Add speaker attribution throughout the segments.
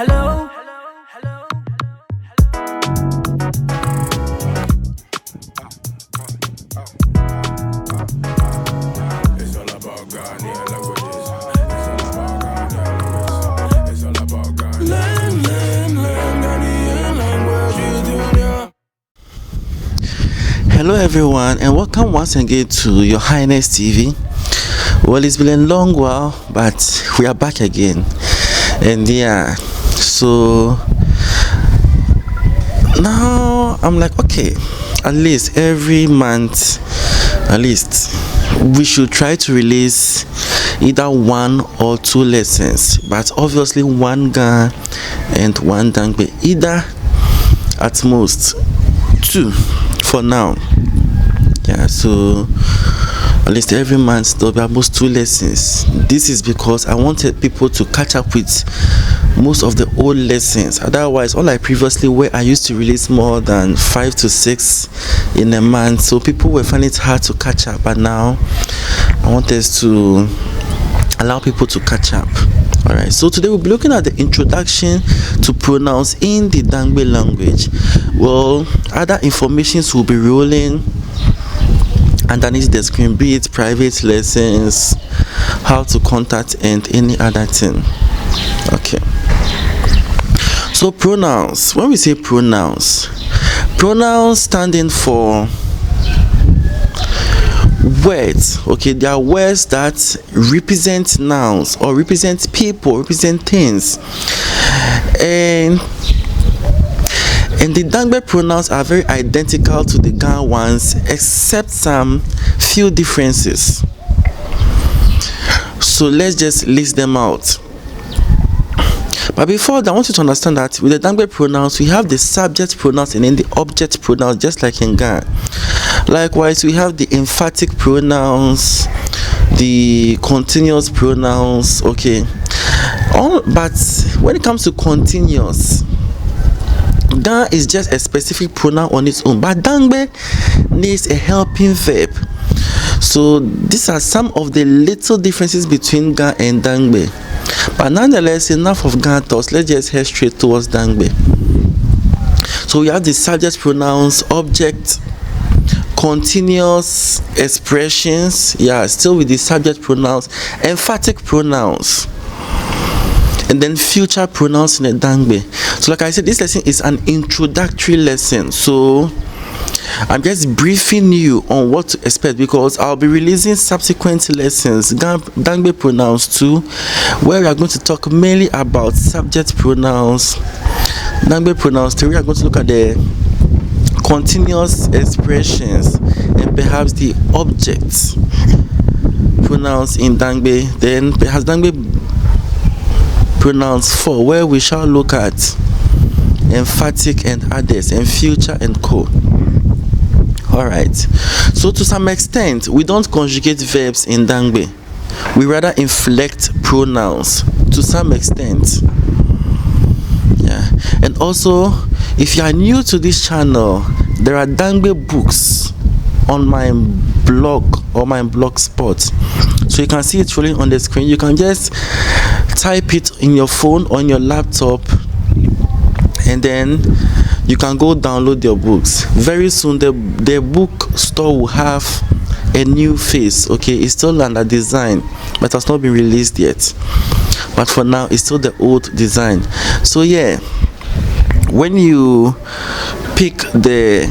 Speaker 1: Hello.
Speaker 2: It's all about Ghanaian languages. It's all about Ghanaian languages. It's all about Ghanaian languages.
Speaker 3: Hello everyone and welcome once again to Your Highness TV. Well, it's been a long while, but we are back again. And yeah, so now I'm like, okay, at least every month, at least we should try to release either 1 or 2 lessons, but obviously 1 Ga and 1 Dangme, either at most 2 for now. Yeah, so at least every month there'll be almost 2 lessons. This is because I wanted people to catch up with most of the old lessons. Otherwise, unlike previously where I used to release more than 5 to 6 in a month, so people were finding it hard to catch up. But now I want us to allow people to catch up. All right, so today we'll be looking at the introduction to pronouns in the Dagbon language. Well, other informations will be rolling underneath the screen, be it private lessons, how to contact, and any other thing. Okay, so pronouns. When we say pronouns standing for words. Okay, they are words that represent nouns or represent people, represent things, and the Dagbon pronouns are very identical to the Ga ones, except some few differences. So let's just list them out. But before that, I want you to understand that with the Dagbon pronouns, we have the subject pronouns and then the object pronouns, just like in Ga. Likewise, we have the emphatic pronouns, the continuous pronouns. Okay, but when it comes to continuous, Ga is just a specific pronoun on its own, but Dagbon needs a helping verb. So these are some of the little differences between Ga and Dagbon. But nonetheless, enough of Ga thoughts. Let's just head straight towards Dagbon. So we have the subject pronouns, object, continuous expressions. Yeah, still with the subject pronouns, emphatic pronouns, and then future pronouns in the Dagbon. So like I said, this lesson is an introductory lesson, so I'm just briefing you on what to expect, because I'll be releasing subsequent lessons, Dagbon pronouns too, where we are going to talk mainly about subject pronouns, Dagbon pronouns too. We are going to look at the continuous expressions and perhaps the objects pronouns in Dagbon. Then perhaps Dagbon pronouns 4, where we shall look at emphatic and others, and future and co. All right, so to some extent we don't conjugate verbs in Dagbon, we rather inflect pronouns to some extent. Yeah, and also if you are new to this channel, there are Dagbon books on my blog or my blog spot, so you can see it rolling on the screen. You can just type it in your phone or on your laptop, and then you can go download your books. Very soon the book store will have a new face. Okay, it's still under design but has not been released yet, but for now it's still the old design. So yeah, when you pick the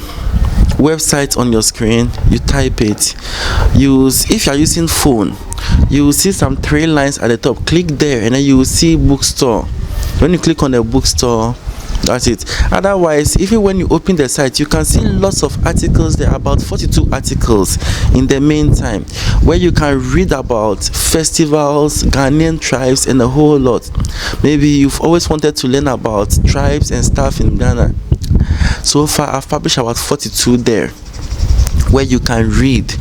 Speaker 3: website on your screen, you type it, if you are using phone, you will see some 3 lines at the top. Click there and then you will see bookstore. When you click on the bookstore, that's it. Otherwise, even when you open the site, you can see lots of articles there, about 42 articles in the meantime, where you can read about festivals, Ghanaian tribes, and a whole lot. Maybe you've always wanted to learn about tribes and stuff in Ghana. So far I've published about 42 there where you can read.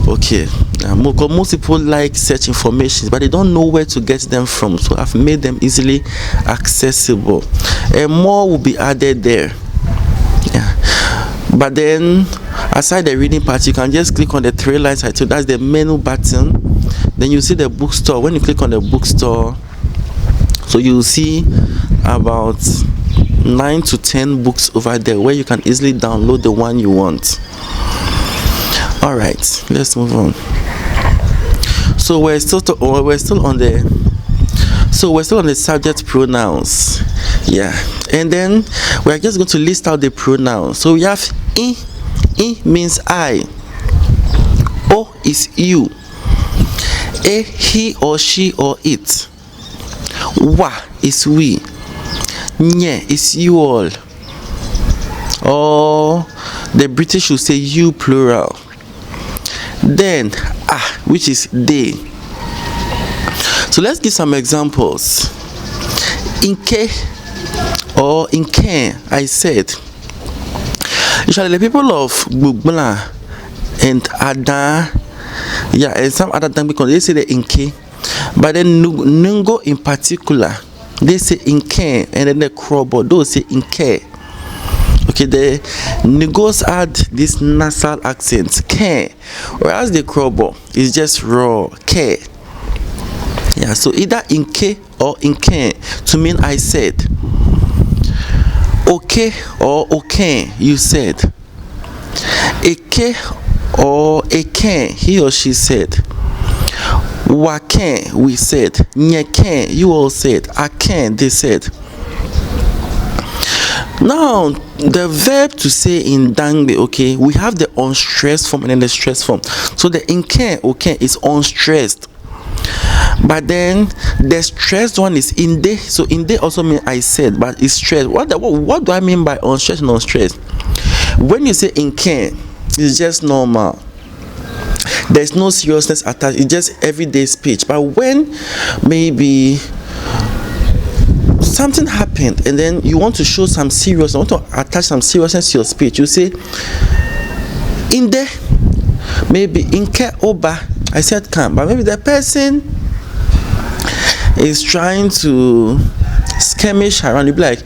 Speaker 3: Okay, most people like search information but they don't know where to get them from, so I've made them easily accessible, and more will be added there. Yeah, but then aside the reading part, you can just click on the 3 lines I told. That's the menu button. Then you see the bookstore. When you click on the bookstore, So you'll see about 9 to 10 books over there where you can easily download the one you want. All right, let's move on. So we're still on the subject pronouns. Yeah, and then we're just going to list out the pronouns. So we have I means I, O is you, A he or she or it, Wa is we, Nye is you all, or the British will say you plural. Then which is they. So let's give some examples. Inke or inke, I said. Usually the people of Gbugla and Ada, and some other things, because they say the inke, but then Nungo in particular, they say inke, and then the Krobo, those say inke. Okay, the Negos add this nasal accent, ke, whereas the Krobo is just raw, ke. Yeah, so either inke or inke to mean I said. Okay or okay, you said. Eke or eke, he or she said. Wake, we said. Nyeke, you all said. Aken, they said. Now, the verb to say in Dangme, okay, we have the unstressed form and then the stressed form. So the inke, okay, is unstressed. But then the stressed one is inde. So inde also means I said, but it's stressed. What do I mean by unstressed and unstressed? When you say inke, it's just normal. There's no seriousness attached. It's just everyday speech. But when maybe something happened and then you want to show some seriousness, you want to attach some seriousness to your speech, you say inde, maybe inke oba, I said come, but maybe the person is trying to skirmish around. You be like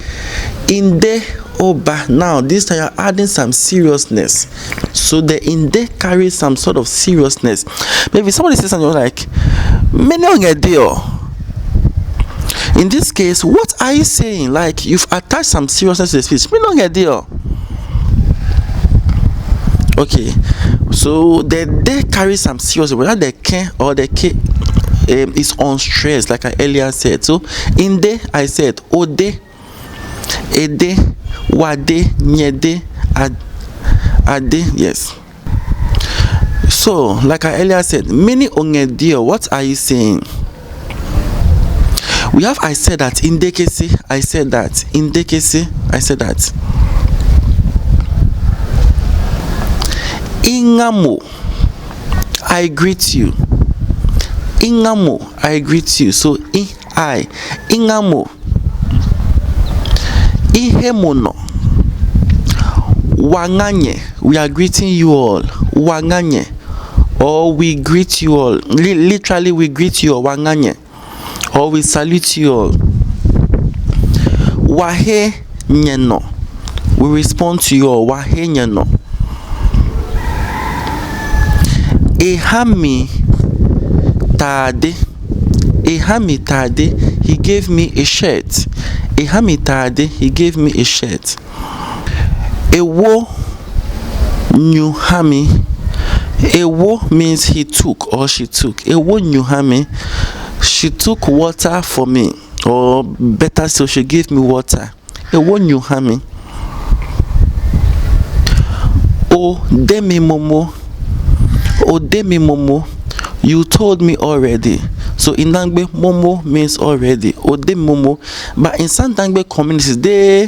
Speaker 3: inde oba. Now this time you're adding some seriousness, so the inde carries some sort of seriousness. Maybe somebody says something, you're like many on a deal. In this case, what are you saying? Like you've attached some seriousness to the speech. Many on a deal. Okay, so the they carry some seriousness, whether the ke or the k is unstressed, like I earlier said. So in de, I said ode, ede, wade, nyede, ade. Yes. So like I earlier said, many ongedio. What are you saying? We have I said that, indekesi, I said that, indekesi, I said that. Ingamo, I greet you. Ingamo, I greet you. So I, ingamo. Ihemono, wanganye, we are greeting you all. Wanganye, or we greet you all. Literally, we greet you all. Wanganye, or we salute you all. Wahe nyeno, we respond to you all. Wahe nyeno. Ehami tade, ehami tade, he gave me a shirt. Ehami tade, he gave me a shirt. Ewo nyuhami, ewo means he took or she took. Ewo nyuhami, she took water for me, or better still, she gave me water. Ewo nyuhami. O demi momo, Odemi momo, you told me already. So in Dangbe, momo means already. Odemi momo, but in some Dangbe communities, they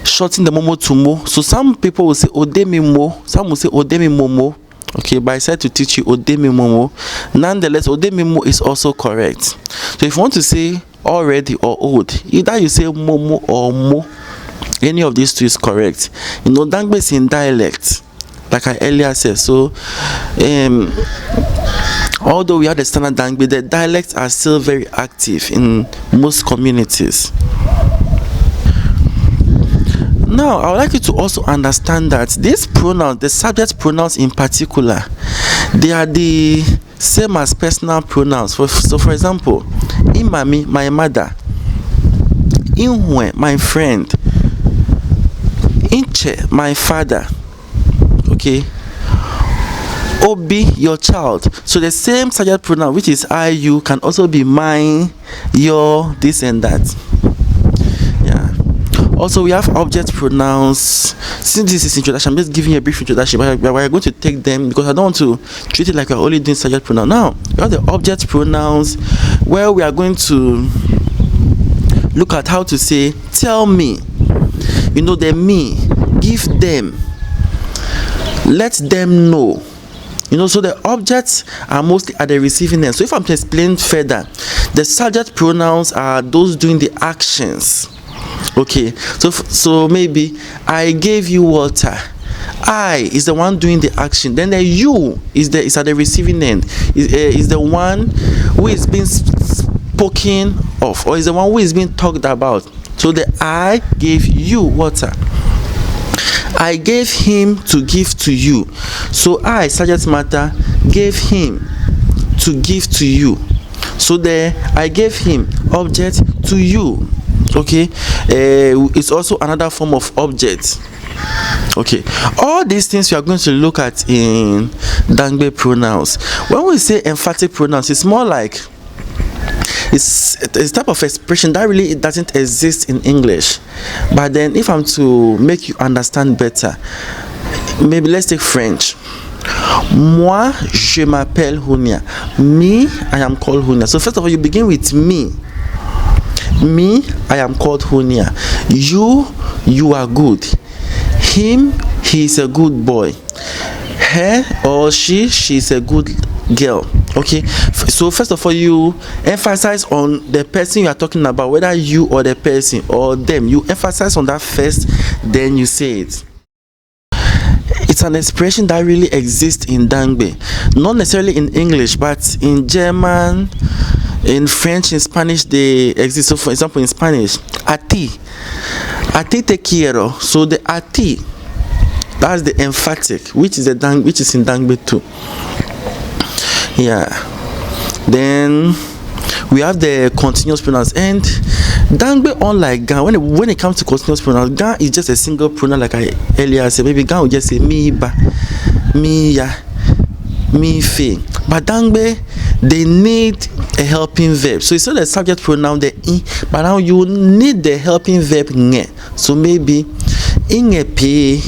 Speaker 3: shorten the momo to mo. So some people will say Odemi mo, some will say Odemi momo. Okay, but I said to teach you Odemi momo. Nonetheless, Odemi mo is also correct. So if you want to say already or old, either you say momo or mo. Any of these two is correct. You know, Dangbe is in dialect, like I earlier said. So although we have the standard Dangbe, the dialects are still very active in most communities. Now I would like you to also understand that these pronouns, the subject pronouns in particular, they are the same as personal pronouns. So for example, imami, my mother, Inhwe, my friend. Inche, my father. Okay. Obi, your child. So the same subject pronoun, which is I, you, can also be mine, your, this and that. Yeah. Also, we have object pronouns. Since this is introduction, I'm just giving you a brief introduction, but we're going to take them because I don't want to treat it like we're only doing subject pronoun. Now, we have the object pronouns where we are going to look at how to say, tell me, the me, give them, let them know. So the objects are mostly at the receiving end. So if I'm to explain further, the subject pronouns are those doing the actions. Okay, so maybe I gave you water. I is the one doing the action. Then the you is at the receiving end. Is the one who is being spoken of, or is the one who is being talked about. So the I gave you water. I gave him to give to you. So I, subject matter, gave him to give to you. So there, I gave him, object, to you. Okay, it's also another form of object. Okay, all these things we are going to look at in Dangme pronouns. When we say emphatic pronouns, it's more like it's a type of expression that really it doesn't exist in English. But then if I'm to make you understand better, maybe let's take French. Moi, je m'appelle Huniah. Me, I am called Huniah. So first of all, you begin with me. Me, I am called Huniah. You are good. Him, he is a good boy. Her or she is a good girl. Okay, so first of all, you emphasize on the person you are talking about, whether you or the person or them. You emphasize on that first, then you say it. It's an expression that really exists in Dangme, not necessarily in English, but in German, in French, in Spanish, they exist. So for example, in Spanish, a ti te quiero. So the a ti, that's the emphatic, which is in Dangme too. Yeah. Then we have the continuous pronouns, and Dangme, unlike Ga, when it comes to continuous pronouns, Ga is just a single pronoun, like I earlier said. Maybe Ga will just say me ba, me ya, me fe. But Dangme, they need a helping verb. So it's not the subject pronoun, the I, but now you need the helping verb nge. So maybe inge pe,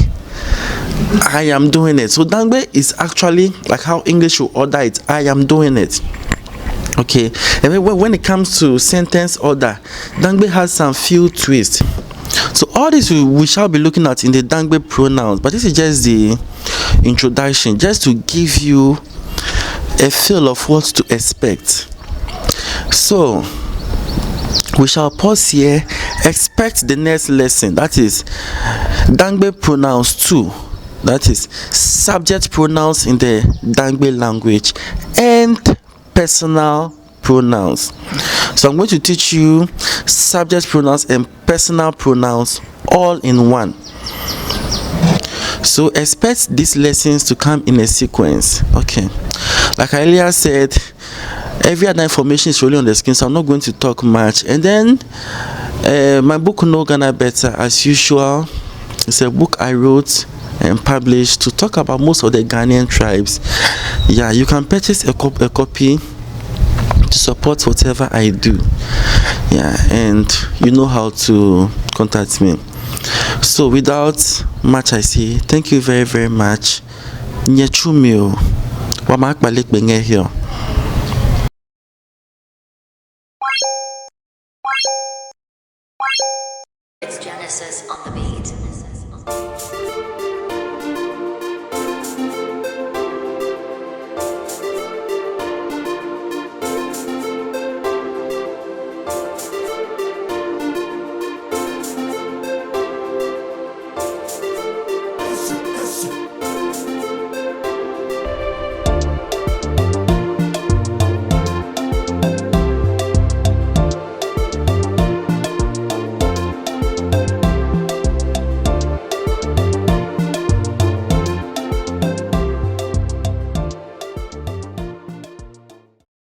Speaker 3: I am doing it. So Dangme is actually like how English will order it. I am doing it. Okay, and when it comes to sentence order, Dangme has some few twists. So all this we shall be looking at in the Dangme pronouns, but this is just the introduction, just to give you a feel of what to expect. So we shall pause here, expect the next lesson, that is Dangme pronouns 2. That is subject pronouns in the Dangme language and personal pronouns. So I'm going to teach you subject pronouns and personal pronouns all in one. So expect these lessons to come in a sequence. Okay, like I earlier said, every other information is really on the screen, so I'm not going to talk much. And then my book Know Ghana Better, as usual, it's a book I wrote and published to talk about most of the Ghanaian tribes. Yeah, you can purchase a copy to support whatever I do. Yeah, and you know how to contact me. So without much I say, thank you very, very much. Nyechumio wamak balik benge here.
Speaker 1: It's Genesis on the beat.